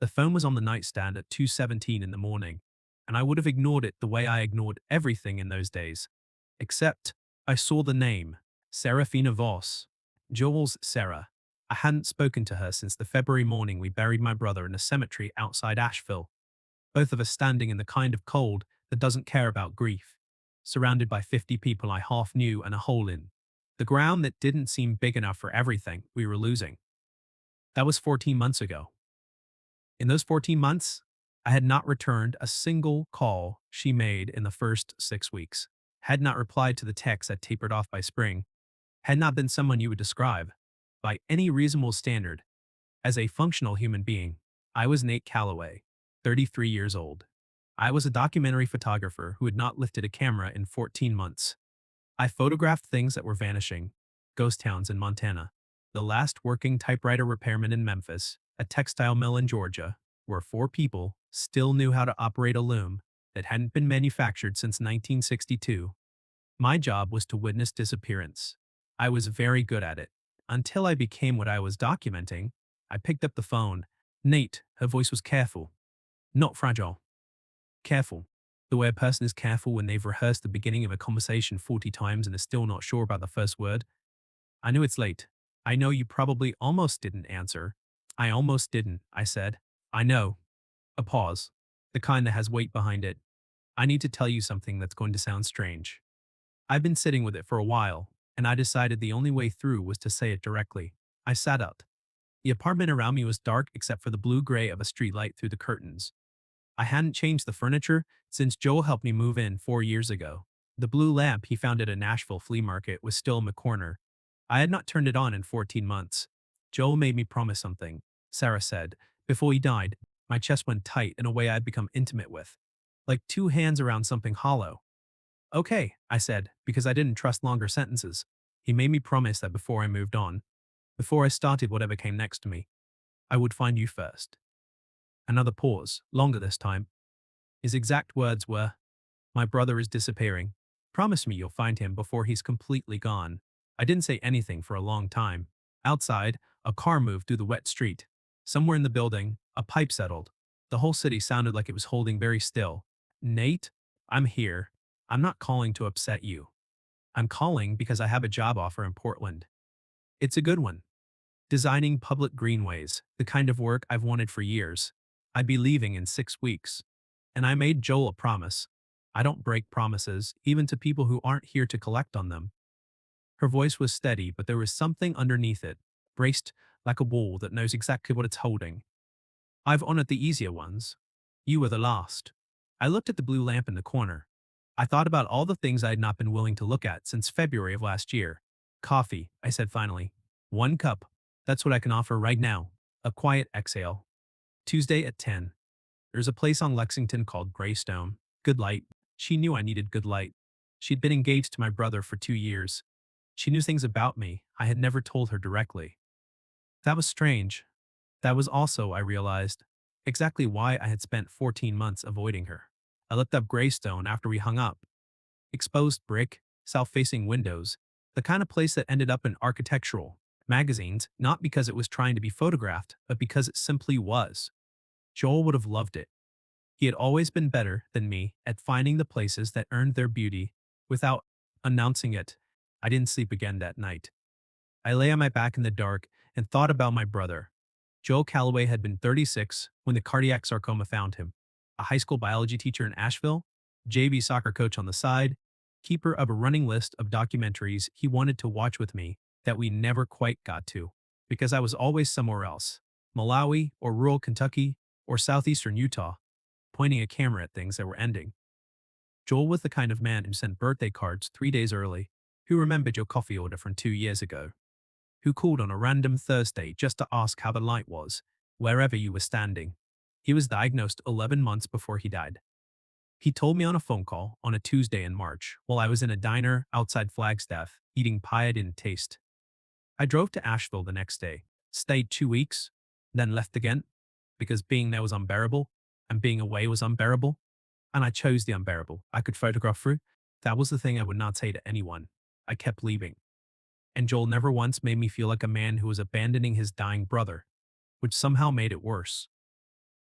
The phone was on the nightstand at 2:17 in the morning, and I would have ignored it the way I ignored everything in those days. Except I saw the name, Serafina Voss. Joel's Sarah. I hadn't spoken to her since the February morning we buried my brother in a cemetery outside Asheville, both of us standing in the kind of cold that doesn't care about grief, surrounded by 50 people I half knew and a hole in the ground that didn't seem big enough for everything we were losing. That was 14 months ago. In those 14 months, I had not returned a single call she made in the first 6 weeks, had not replied to the texts that tapered off by spring, had not been someone you would describe, by any reasonable standard, as a functional human being. I was Nate Calloway, 33 years old. I was a documentary photographer who had not lifted a camera in 14 months. I photographed things that were vanishing, ghost towns in Montana, the last working typewriter repairman in Memphis, a textile mill in Georgia, where 4 people still knew how to operate a loom that hadn't been manufactured since 1962. My job was to witness disappearance. I was very good at it. Until I became what I was documenting, I picked up the phone. Nate, her voice was careful. Not fragile. Careful. The way a person is careful when they've rehearsed the beginning of a conversation 40 times and is still not sure about the first word. I knew it's late. I know you probably almost didn't answer. I almost didn't, I said. I know. A pause. The kind that has weight behind it. I need to tell you something that's going to sound strange. I've been sitting with it for a while, and I decided the only way through was to say it directly. I sat up. The apartment around me was dark except for the blue-gray of a streetlight through the curtains. I hadn't changed the furniture since Joel helped me move in 4 years ago. The blue lamp he found at a Nashville flea market was still in the corner. I had not turned it on in 14 months. Joel made me promise something, Sarah said. Before he died, my chest went tight in a way I'd become intimate with, like 2 hands around something hollow. Okay, I said, because I didn't trust longer sentences. He made me promise that before I moved on, before I started whatever came next to me, I would find you first. Another pause, longer this time. His exact words were, "My brother is disappearing. Promise me you'll find him before he's completely gone." I didn't say anything for a long time. Outside, a car moved through the wet street. Somewhere in the building, a pipe settled. The whole city sounded like it was holding very still. Nate, I'm here. I'm not calling to upset you. I'm calling because I have a job offer in Portland. It's a good one. Designing public greenways, the kind of work I've wanted for years. I'd be leaving in 6 weeks. And I made Joel a promise. I don't break promises, even to people who aren't here to collect on them. Her voice was steady, but there was something underneath it, braced like a wall that knows exactly what it's holding. I've honored the easier ones. You were the last. I looked at the blue lamp in the corner. I thought about all the things I had not been willing to look at since February of last year. Coffee, I said finally. 1 cup. That's what I can offer right now. A quiet exhale. Tuesday at 10. There's a place on Lexington called Greystone. Good light. She knew I needed good light. She'd been engaged to my brother for 2 years. She knew things about me I had never told her directly. That was strange. That was also, I realized, exactly why I had spent 14 months avoiding her. I looked up Greystone after we hung up. Exposed brick, south-facing windows, the kind of place that ended up in architectural magazines, not because it was trying to be photographed, but because it simply was. Joel would have loved it. He had always been better than me at finding the places that earned their beauty without announcing it. I didn't sleep again that night. I lay on my back in the dark and thought about my brother. Joel Calloway had been 36 when the cardiac sarcoma found him. A high school biology teacher in Asheville, JV soccer coach on the side, keeper of a running list of documentaries he wanted to watch with me that we never quite got to, because I was always somewhere else, Malawi or rural Kentucky or southeastern Utah, pointing a camera at things that were ending. Joel was the kind of man who sent birthday cards 3 days early, who remembered your coffee order from 2 years ago, who called on a random Thursday just to ask how the light was, wherever you were standing. He was diagnosed 11 months before he died. He told me on a phone call on a Tuesday in March while I was in a diner outside Flagstaff eating pie I didn't taste. I drove to Asheville the next day, stayed 2 weeks, then left again, because being there was unbearable, and being away was unbearable, and I chose the unbearable I could photograph through. That was the thing I would not say to anyone. I kept leaving. And Joel never once made me feel like a man who was abandoning his dying brother, which somehow made it worse.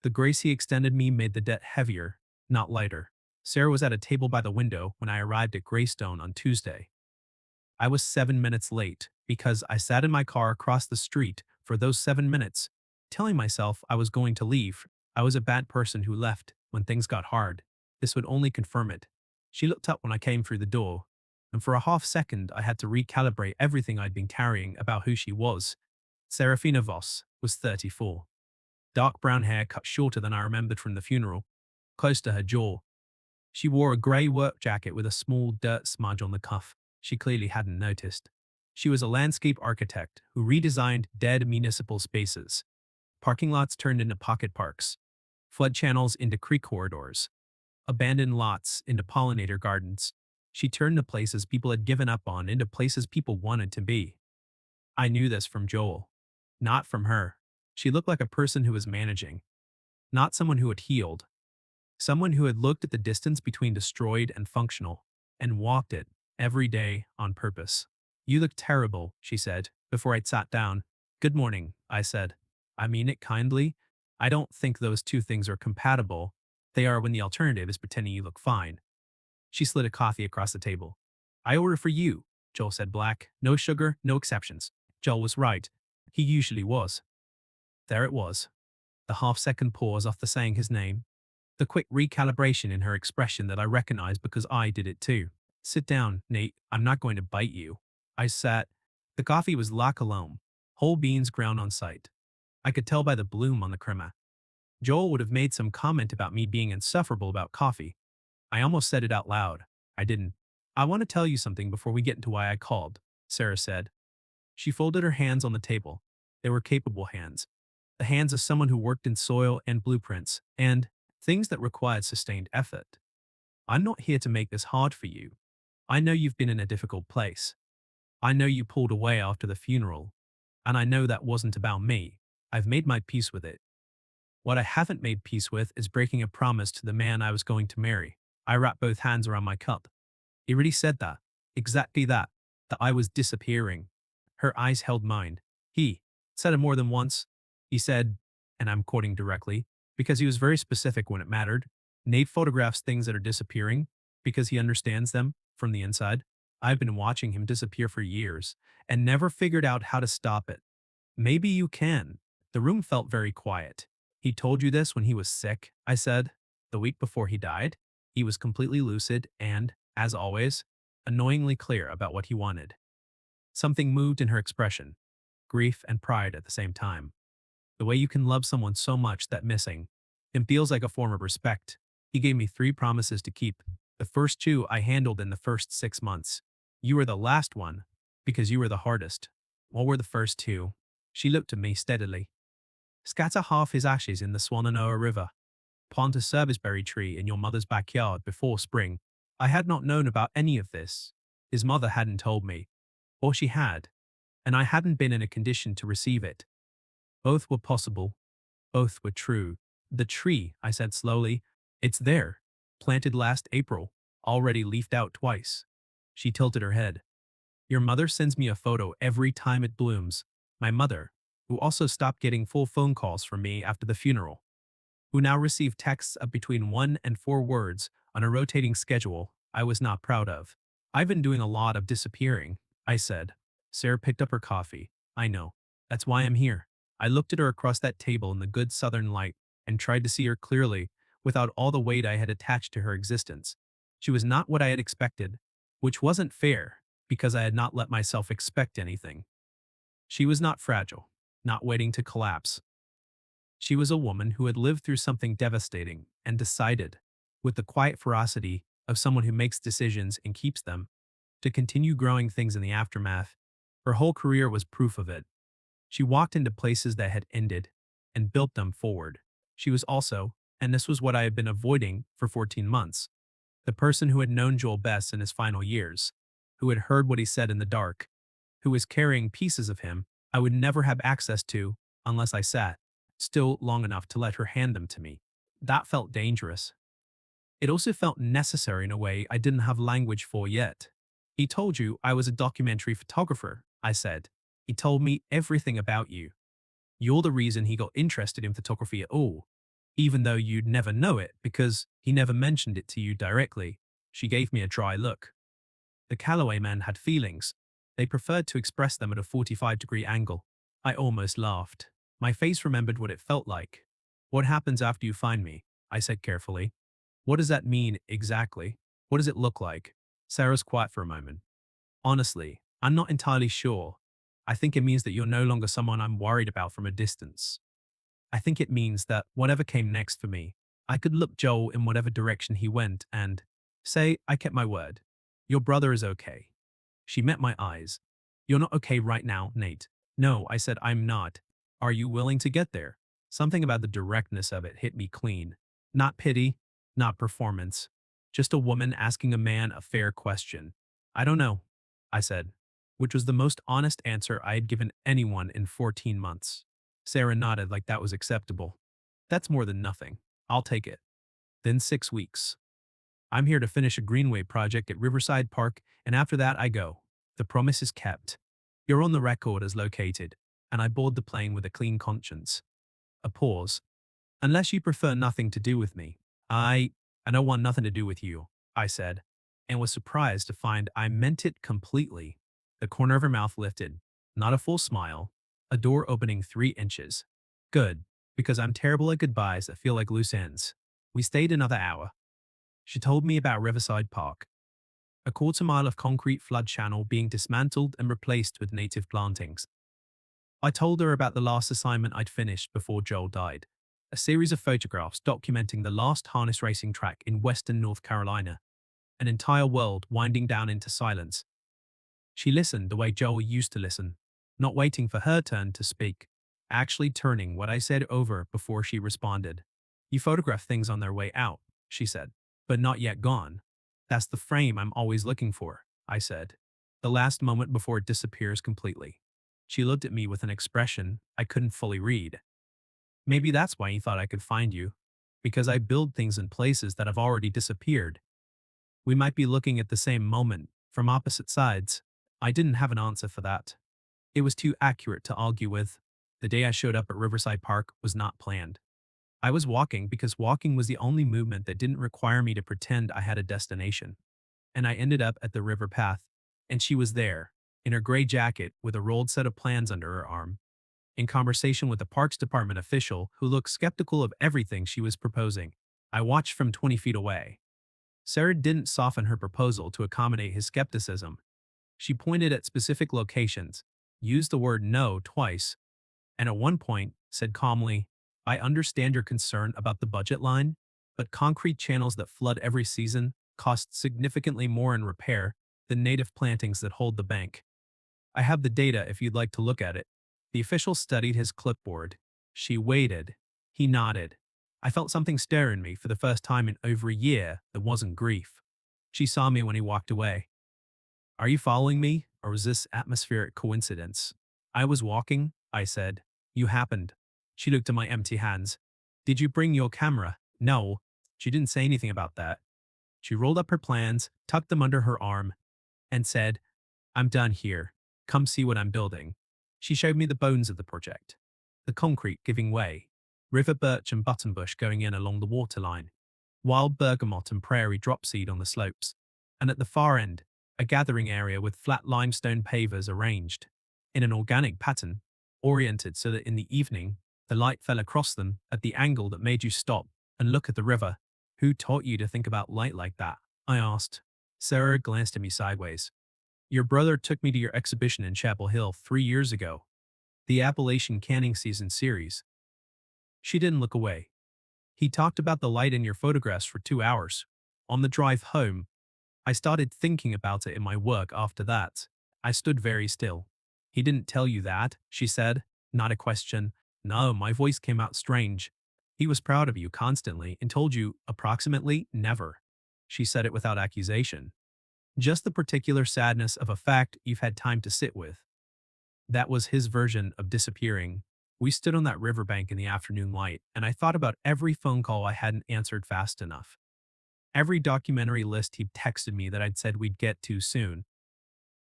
The grace he extended me made the debt heavier, not lighter. Sarah was at a table by the window when I arrived at Greystone on Tuesday. I was 7 minutes late because I sat in my car across the street for those 7 minutes, telling myself I was going to leave. I was a bad person who left when things got hard. This would only confirm it. She looked up when I came through the door, and for a half second I had to recalibrate everything I'd been carrying about who she was. Serafina Voss was 34. Dark brown hair cut shorter than I remembered from the funeral, close to her jaw. She wore a grey work jacket with a small dirt smudge on the cuff she clearly hadn't noticed. She was a landscape architect who redesigned dead municipal spaces. Parking lots turned into pocket parks, flood channels into creek corridors, abandoned lots into pollinator gardens. She turned the places people had given up on into places people wanted to be. I knew this from Joel, not from her. She looked like a person who was managing, not someone who had healed. Someone who had looked at the distance between destroyed and functional, and walked it, every day, on purpose. You look terrible, she said, before I'd sat down. Good morning, I said. I mean it kindly. I don't think those two things are compatible. They are when the alternative is pretending you look fine. She slid a coffee across the table. I order for you, Joel said black. No sugar, no exceptions. Joel was right. He usually was. There it was. The half-second pause after saying his name. The quick recalibration in her expression that I recognized because I did it too. Sit down, Nate. I'm not going to bite you. I sat. The coffee was La Colombe, whole beans ground on site. I could tell by the bloom on the crema. Joel would have made some comment about me being insufferable about coffee. I almost said it out loud. I didn't. I want to tell you something before we get into why I called, Sarah said. She folded her hands on the table. They were capable hands. The hands of someone who worked in soil and blueprints, and things that required sustained effort. I'm not here to make this hard for you. I know you've been in a difficult place. I know you pulled away after the funeral, and I know that wasn't about me. I've made my peace with it. What I haven't made peace with is breaking a promise to the man I was going to marry. I wrapped both hands around my cup. He really said that. Exactly that. That I was disappearing. Her eyes held mine. He said it more than once. He said, and I'm quoting directly, because he was very specific when it mattered, Nate photographs things that are disappearing because he understands them from the inside. I've been watching him disappear for years and never figured out how to stop it. Maybe you can. The room felt very quiet. He told you this when he was sick, I said. The week before he died, he was completely lucid and, as always, annoyingly clear about what he wanted. Something moved in her expression, grief and pride at the same time. The way you can love someone so much that missing him feels like a form of respect. He gave me 3 promises to keep. The first 2 I handled in the first 6 months. You were the last one, because you were the hardest. What were the first 2? She looked at me steadily. Scatter half his ashes in the Swannanoa River. Plant a serviceberry tree in your mother's backyard before spring. I had not known about any of this. His mother hadn't told me. Or she had, and I hadn't been in a condition to receive it. Both were possible. Both were true. The tree, I said slowly, it's there. Planted last April. Already leafed out twice. She tilted her head. Your mother sends me a photo every time it blooms. My mother, who also stopped getting full phone calls from me after the funeral, who now received texts of between 1 and 4 words on a rotating schedule I was not proud of. I've been doing a lot of disappearing, I said. Sarah picked up her coffee. I know. That's why I'm here. I looked at her across that table in the good southern light and tried to see her clearly without all the weight I had attached to her existence. She was not what I had expected, which wasn't fair because I had not let myself expect anything. She was not fragile, not waiting to collapse. She was a woman who had lived through something devastating and decided, with the quiet ferocity of someone who makes decisions and keeps them, to continue growing things in the aftermath. Her whole career was proof of it. She walked into places that had ended and built them forward. She was also, and this was what I had been avoiding for 14 months, the person who had known Joel best in his final years, who had heard what he said in the dark, who was carrying pieces of him I would never have access to unless I sat still long enough to let her hand them to me. That felt dangerous. It also felt necessary in a way I didn't have language for yet. He told you I was a documentary photographer, I said. He told me everything about you. You're the reason he got interested in photography at all. even though you'd never know it because he never mentioned it to you directly. She gave me a dry look. The Callaway men had feelings. They preferred to express them at a 45-degree angle. I almost laughed. My face remembered what it felt like. What happens after you find me? I said carefully. What does that mean exactly? What does it look like? Sarah's quiet for a moment. Honestly, I'm not entirely sure. I think it means that you're no longer someone I'm worried about from a distance. I think it means that whatever came next for me, I could look Joel in whatever direction he went and say, I kept my word. Your brother is okay. She met my eyes. You're not okay right now, Nate. No, I said, I'm not. Are you willing to get there? Something about the directness of it hit me clean. Not pity, not performance. Just a woman asking a man a fair question. I don't know, I said, which was the most honest answer I had given anyone in 14 months. Sarah nodded like that was acceptable. That's more than nothing. I'll take it. Then 6 weeks. I'm here to finish a greenway project at Riverside Park, and after that I go. The promise is kept. You're on the record as located, and I board the plane with a clean conscience. A pause. Unless you prefer nothing to do with me. I don't want nothing to do with you, I said, and was surprised to find I meant it completely. The corner of her mouth lifted. Not a full smile. A door opening 3 inches. Good, because I'm terrible at goodbyes that feel like loose ends. We stayed another hour. She told me about Riverside Park, a quarter-mile of concrete flood channel being dismantled and replaced with native plantings. I told her about the last assignment I'd finished before Joel died, a series of photographs documenting the last harness racing track in western North Carolina, an entire world winding down into silence. She listened the way Joel used to listen, not waiting for her turn to speak, actually turning what I said over before she responded. You photograph things on their way out, she said, but not yet gone. That's the frame I'm always looking for, I said. The last moment before it disappears completely. She looked at me with an expression I couldn't fully read. Maybe that's why you thought I could find you. Because I build things in places that have already disappeared. We might be looking at the same moment, from opposite sides. I didn't have an answer for that. It was too accurate to argue with. The day I showed up at Riverside Park was not planned. I was walking because walking was the only movement that didn't require me to pretend I had a destination. And I ended up at the river path, and she was there, in her gray jacket with a rolled set of plans under her arm, in conversation with a Parks Department official who looked skeptical of everything she was proposing. I watched from 20 feet away. Sarah didn't soften her proposal to accommodate his skepticism. She pointed at specific locations, used the word no twice, and at one point said calmly, I understand your concern about the budget line, but concrete channels that flood every season cost significantly more in repair than native plantings that hold the bank. I have the data if you'd like to look at it. The official studied his clipboard. She waited. He nodded. I felt something stir in me for the first time in over a year that wasn't grief. She saw me when he walked away. Are you following me, or was this atmospheric coincidence? I was walking, I said. You happened. She looked at my empty hands. Did you bring your camera? No. She didn't say anything about that. She rolled up her plans, tucked them under her arm, and said, I'm done here. Come see what I'm building. She showed me the bones of the project. The concrete giving way. River birch and buttonbush going in along the waterline. Wild bergamot and prairie dropseed on the slopes. And at the far end, a gathering area with flat limestone pavers arranged in an organic pattern, oriented so that in the evening, the light fell across them at the angle that made you stop and look at the river. Who taught you to think about light like that? I asked. Sarah glanced at me sideways. Your brother took me to your exhibition in Chapel Hill 3 years ago, the Appalachian Canning Season series. She didn't look away. He talked about the light in your photographs for 2 hours. On the drive home, I started thinking about it in my work after that. I stood very still. He didn't tell you that, she said. Not a question. No, my voice came out strange. He was proud of you constantly and told you, approximately, never. She said it without accusation. Just the particular sadness of a fact you've had time to sit with. That was his version of disappearing. We stood on that riverbank in the afternoon light, and I thought about every phone call I hadn't answered fast enough. Every documentary list he'd texted me that I'd said we'd get to soon.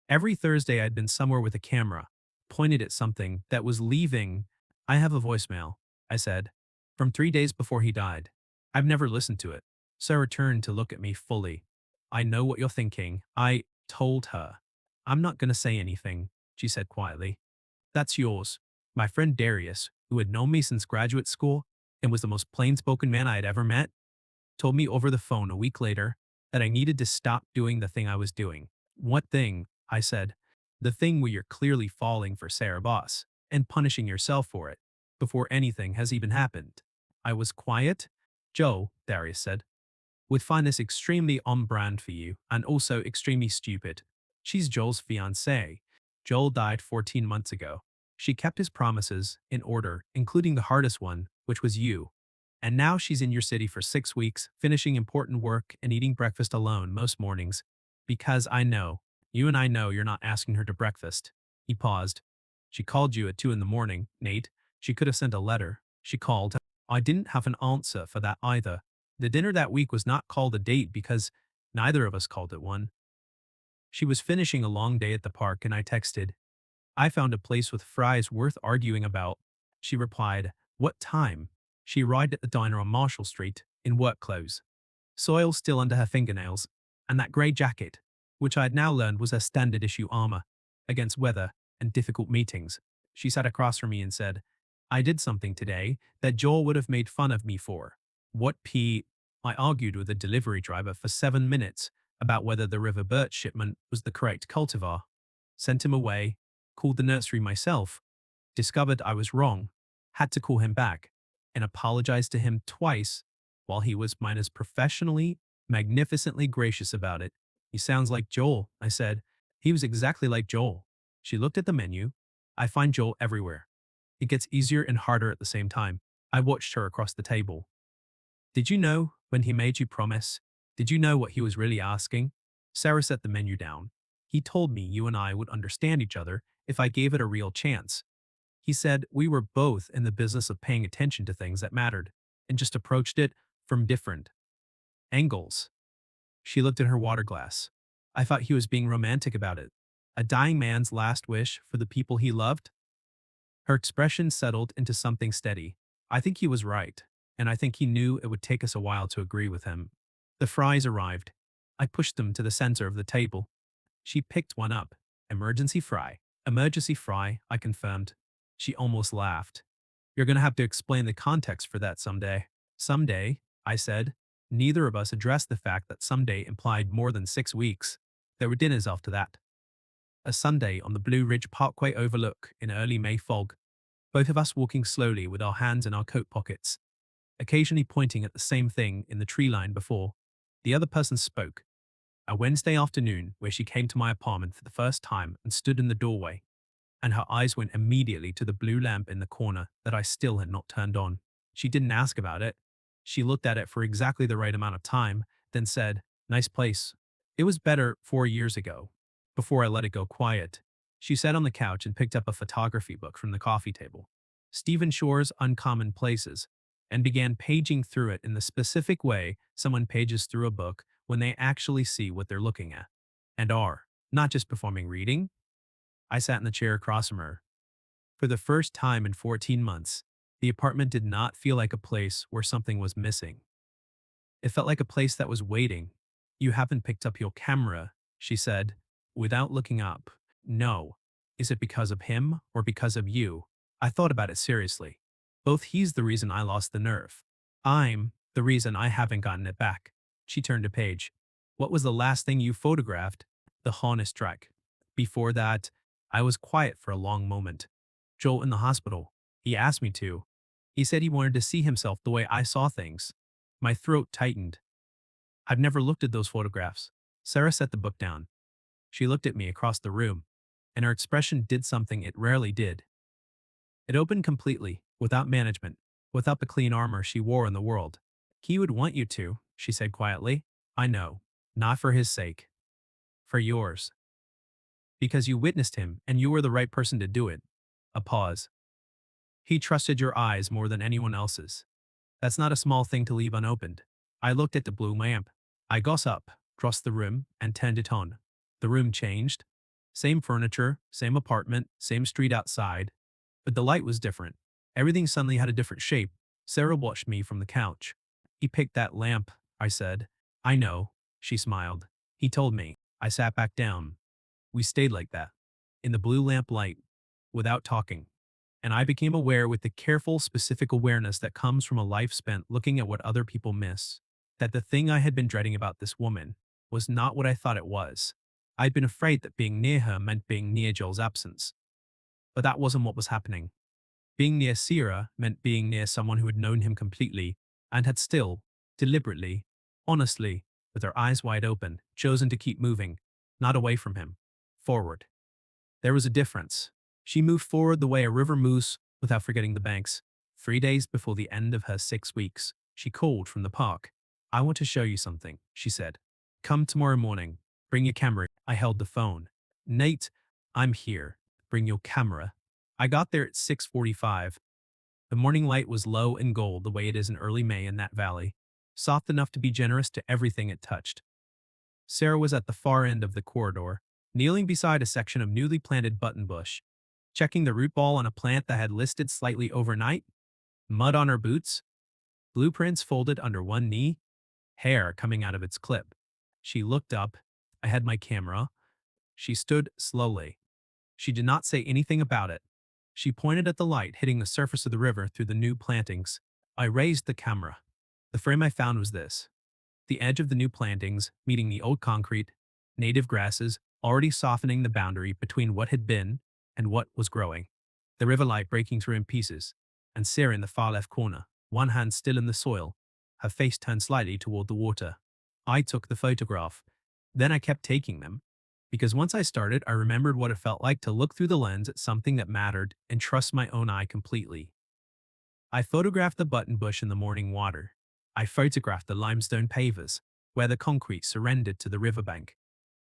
Every Thursday I'd been somewhere with a camera, pointed at something that was leaving. I have a voicemail, I said. From 3 days before he died. I've never listened to it. Sarah turned to look at me fully. I know what you're thinking. I told her. I'm not going to say anything, she said quietly. That's yours. My friend Darius, who had known me since graduate school and was the most plain-spoken man I had ever met, told me over the phone a week later that I needed to stop doing the thing I was doing. What thing? I said. The thing where you're clearly falling for Sarah Boss and punishing yourself for it before anything has even happened. I was quiet. Joe, Darius said, would find this extremely on brand for you and also extremely stupid. She's Joel's fiancée. Joel died 14 months ago. She kept his promises in order, including the hardest one, which was you. And now she's in your city for 6 weeks, finishing important work and eating breakfast alone most mornings. Because I know, you and I know you're not asking her to breakfast. He paused. She called you at 2 in the morning, Nate. She could have sent a letter. She called. I didn't have an answer for that either. The dinner that week was not called a date because neither of us called it one. She was finishing a long day at the park and I texted, I found a place with fries worth arguing about. She replied, what time? She arrived at the diner on Marshall Street, in work clothes. Soil still under her fingernails, and that grey jacket, which I had now learned was her standard issue armor, against weather and difficult meetings. She sat across from me and said, I did something today that Joel would have made fun of me for. What p? I argued with the delivery driver for 7 minutes about whether the River Birch shipment was the correct cultivar. Sent him away, called the nursery myself, discovered I was wrong, had to call him back, and apologized to him twice while he was mine as professionally, magnificently gracious about it. He sounds like Joel, I said. He was exactly like Joel. She looked at the menu. I find Joel everywhere. It gets easier and harder at the same time. I watched her across the table. Did you know when he made you promise? Did you know what he was really asking? Sarah set the menu down. He told me you and I would understand each other if I gave it a real chance. He said we were both in the business of paying attention to things that mattered and just approached it from different angles. She looked at her water glass. I thought he was being romantic about it. A dying man's last wish for the people he loved? Her expression settled into something steady. I think he was right, and I think he knew it would take us a while to agree with him. The fries arrived. I pushed them to the center of the table. She picked one up. Emergency fry. Emergency fry, I confirmed. She almost laughed. You're going to have to explain the context for that someday. Someday, I said. Neither of us addressed the fact that someday implied more than 6 weeks. There were dinners after that. A Sunday on the Blue Ridge Parkway overlook in early May fog. Both of us walking slowly with our hands in our coat pockets, occasionally pointing at the same thing in the tree line before. The other person spoke. A Wednesday afternoon where she came to my apartment for the first time and stood in the doorway, and her eyes went immediately to the blue lamp in the corner that I still had not turned on. She didn't ask about it. She looked at it for exactly the right amount of time, then said, nice place. It was better 4 years ago, before I let it go quiet. She sat on the couch and picked up a photography book from the coffee table, Stephen Shore's Uncommon Places, and began paging through it in the specific way someone pages through a book when they actually see what they're looking at, and are, not just performing reading. I sat in the chair across from her. For the first time in 14 months, the apartment did not feel like a place where something was missing. It felt like a place that was waiting. You haven't picked up your camera, she said, without looking up. No. Is it because of him or because of you? I thought about it seriously. Both he's the reason I lost the nerve. I'm the reason I haven't gotten it back. She turned a page. What was the last thing you photographed? The harness track. Before that, I was quiet for a long moment. Joel in the hospital. He asked me to. He said he wanted to see himself the way I saw things. My throat tightened. I've never looked at those photographs. Sarah set the book down. She looked at me across the room, and her expression did something it rarely did. It opened completely, without management, without the clean armor she wore in the world. He would want you to, she said quietly. I know. Not for his sake. For yours. Because you witnessed him, and you were the right person to do it. A pause. He trusted your eyes more than anyone else's. That's not a small thing to leave unopened. I looked at the blue lamp. I got up, crossed the room, and turned it on. The room changed. Same furniture, same apartment, same street outside. But the light was different. Everything suddenly had a different shape. Sarah watched me from the couch. He picked that lamp, I said. I know, she smiled. He told me. I sat back down. We stayed like that, in the blue lamp light, without talking. And I became aware with the careful, specific awareness that comes from a life spent looking at what other people miss, that the thing I had been dreading about this woman was not what I thought it was. I'd been afraid that being near her meant being near Joel's absence. But that wasn't what was happening. Being near Sierra meant being near someone who had known him completely and had still, deliberately, honestly, with her eyes wide open, chosen to keep moving, not away from him, forward. There was a difference. She moved forward the way a river moves without forgetting the banks. 3 days before the end of her 6 weeks, she called from the park. I want to show you something, she said. Come tomorrow morning. Bring your camera. I held the phone. Nate, I'm here. Bring your camera. I got there at 6:45. The morning light was low and gold the way it is in early May in that valley, soft enough to be generous to everything it touched. Sarah was at the far end of the corridor, kneeling beside a section of newly planted button bush, checking the root ball on a plant that had listed slightly overnight, mud on her boots, blueprints folded under one knee, hair coming out of its clip. She looked up. I had my camera. She stood slowly. She did not say anything about it. She pointed at the light hitting the surface of the river through the new plantings. I raised the camera. The frame I found was this. The edge of the new plantings meeting the old concrete, native grasses already softening the boundary between what had been and what was growing. The river light breaking through in pieces, and Sarah in the far left corner, one hand still in the soil, her face turned slightly toward the water. I took the photograph. Then I kept taking them, because once I started, I remembered what it felt like to look through the lens at something that mattered and trust my own eye completely. I photographed the button bush in the morning water. I photographed the limestone pavers, where the concrete surrendered to the riverbank.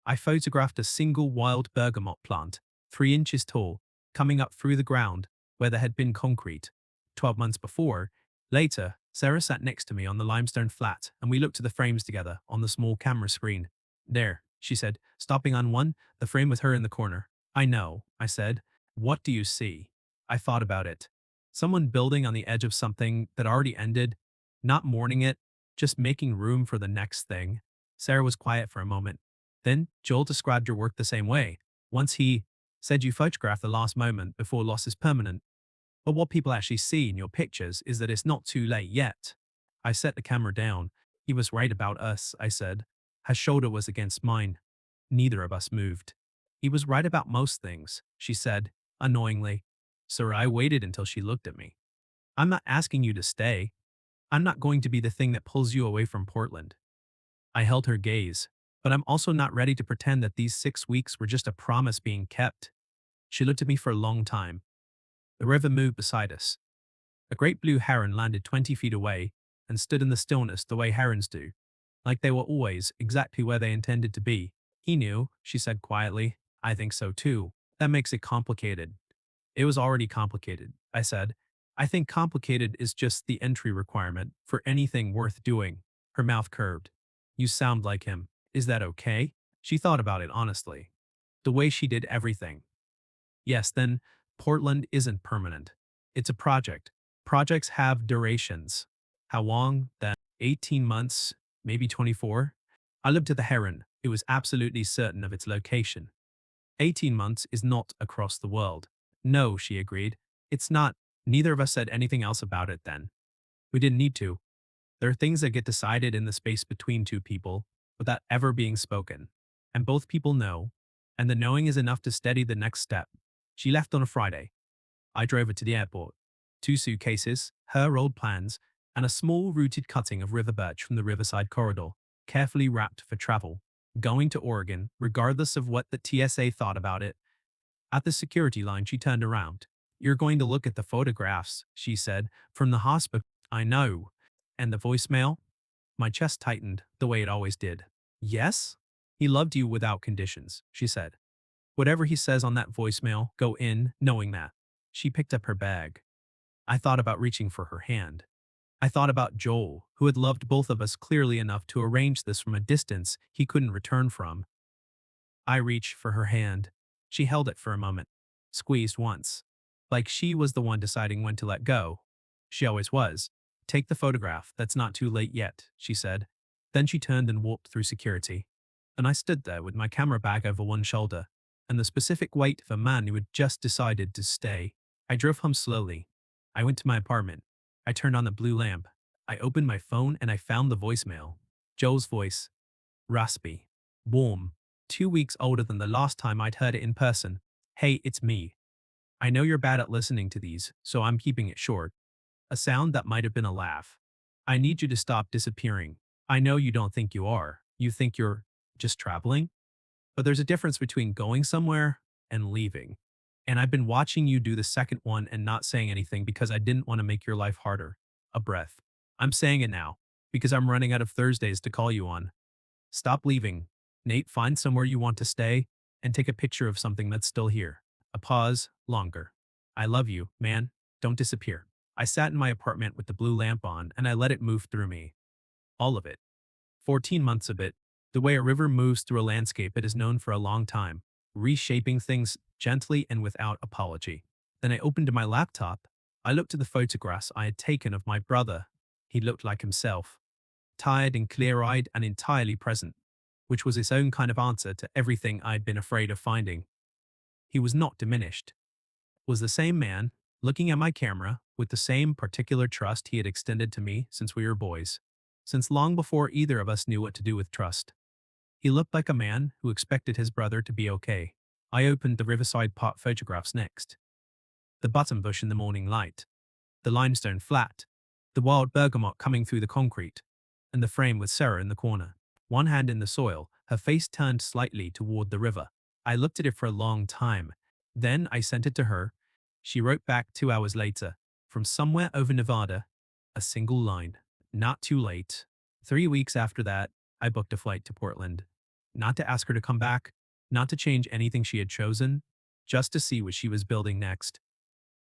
I photographed a single wild bergamot plant, 3 inches tall, coming up through the ground where there had been concrete. 12 months before, later, Sarah sat next to me on the limestone flat and we looked at the frames together on the small camera screen. There, she said, stopping on one, the frame with her in the corner. I know, I said. What do you see? I thought about it. Someone building on the edge of something that already ended, not mourning it, just making room for the next thing. Sarah was quiet for a moment. Then Joel described your work the same way. Once he said you photographed the last moment before loss is permanent. But what people actually see in your pictures is that it's not too late yet. I set the camera down. He was right about us, I said. Her shoulder was against mine. Neither of us moved. He was right about most things, she said, annoyingly. So I waited until she looked at me. I'm not asking you to stay. I'm not going to be the thing that pulls you away from Portland. I held her gaze, but I'm also not ready to pretend that these 6 weeks were just a promise being kept. She looked at me for a long time. The river moved beside us. A great blue heron landed 20 feet away and stood in the stillness the way herons do, like they were always exactly where they intended to be. He knew, she said quietly. I think so too. That makes it complicated. It was already complicated, I said. I think complicated is just the entry requirement for anything worth doing. Her mouth curved. You sound like him. Is that okay? She thought about it honestly. The way she did everything. Yes, then Portland isn't permanent. It's a project. Projects have durations. How long? Then 18 months, maybe 24. I looked at the heron. It was absolutely certain of its location. 18 months is not across the world. No, she agreed. It's not. Neither of us said anything else about it then. We didn't need to. There are things that get decided in the space between two people without ever being spoken. And both people know, and the knowing is enough to steady the next step. She left on a Friday. I drove her to the airport. 2 suitcases, her old plans, and a small rooted cutting of river birch from the riverside corridor, carefully wrapped for travel. Going to Oregon, regardless of what the TSA thought about it. At the security line, she turned around. You're going to look at the photographs, she said, from the hospital. I know. And the voicemail? My chest tightened, the way it always did. Yes? He loved you without conditions, she said. Whatever he says on that voicemail, go in, knowing that. She picked up her bag. I thought about reaching for her hand. I thought about Joel, who had loved both of us clearly enough to arrange this from a distance he couldn't return from. I reached for her hand. She held it for a moment, squeezed once. Like she was the one deciding when to let go. She always was. Take the photograph. That's not too late yet, she said. Then she turned and walked through security. And I stood there with my camera bag over one shoulder and the specific weight of a man who had just decided to stay. I drove home slowly. I went to my apartment. I turned on the blue lamp. I opened my phone and I found the voicemail. Joel's voice. Raspy. Warm. 2 weeks older than the last time I'd heard it in person. Hey, it's me. I know you're bad at listening to these, so I'm keeping it short. A sound that might have been a laugh. I need you to stop disappearing. I know you don't think you are. You think you're just traveling? But there's a difference between going somewhere and leaving. And I've been watching you do the second one and not saying anything because I didn't want to make your life harder. A breath. I'm saying it now because I'm running out of Thursdays to call you on. Stop leaving. Nate, find somewhere you want to stay and take a picture of something that's still here. A pause, longer. I love you, man. Don't disappear. I sat in my apartment with the blue lamp on and I let it move through me. All of it. 14 months of it. The way a river moves through a landscape it is known for a long time, reshaping things gently and without apology. Then I opened my laptop. I looked at the photographs I had taken of my brother. He looked like himself, tired and clear-eyed and entirely present, which was its own kind of answer to everything I'd been afraid of finding. He was not diminished. Was the same man, looking at my camera, with the same particular trust he had extended to me since we were boys, since long before either of us knew what to do with trust. He looked like a man who expected his brother to be okay. I opened the Riverside Park photographs next. The button bush in the morning light, the limestone flat, the wild bergamot coming through the concrete, and the frame with Sarah in the corner, one hand in the soil, her face turned slightly toward the river. I looked at it for a long time. Then I sent it to her. She wrote back 2 hours later, from somewhere over Nevada, a single line. Not too late. 3 weeks after that, I booked a flight to Portland. Not to ask her to come back, not to change anything she had chosen, just to see what she was building next.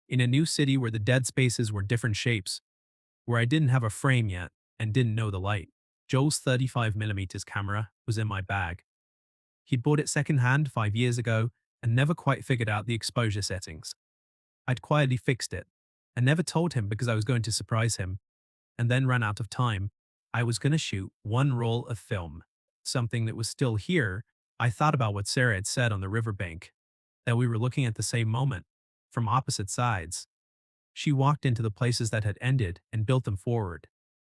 In a new city where the dead spaces were different shapes, where I didn't have a frame yet and didn't know the light. Joel's 35mm camera was in my bag. He'd bought it secondhand 5 years ago and never quite figured out the exposure settings. I'd quietly fixed it and never told him because I was going to surprise him, and then ran out of time. I was going to shoot one roll of film, something that was still here. I thought about what Sarah had said on the riverbank, that we were looking at the same moment, from opposite sides. She walked into the places that had ended and built them forward.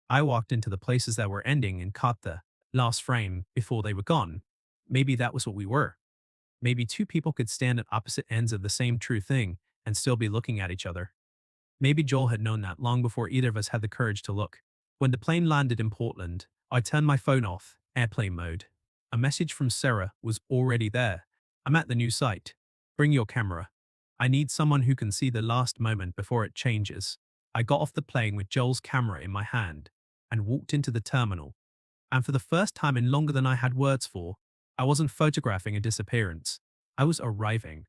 I walked into the places that were ending and caught the last frame before they were gone. Maybe that was what we were. Maybe two people could stand at opposite ends of the same true thing and still be looking at each other. Maybe Joel had known that long before either of us had the courage to look. When the plane landed in Portland, I turned my phone off, airplane mode. A message from Sarah was already there. I'm at the new site. Bring your camera. I need someone who can see the last moment before it changes. I got off the plane with Joel's camera in my hand and walked into the terminal. And for the first time in longer than I had words for, I wasn't photographing a disappearance. I was arriving.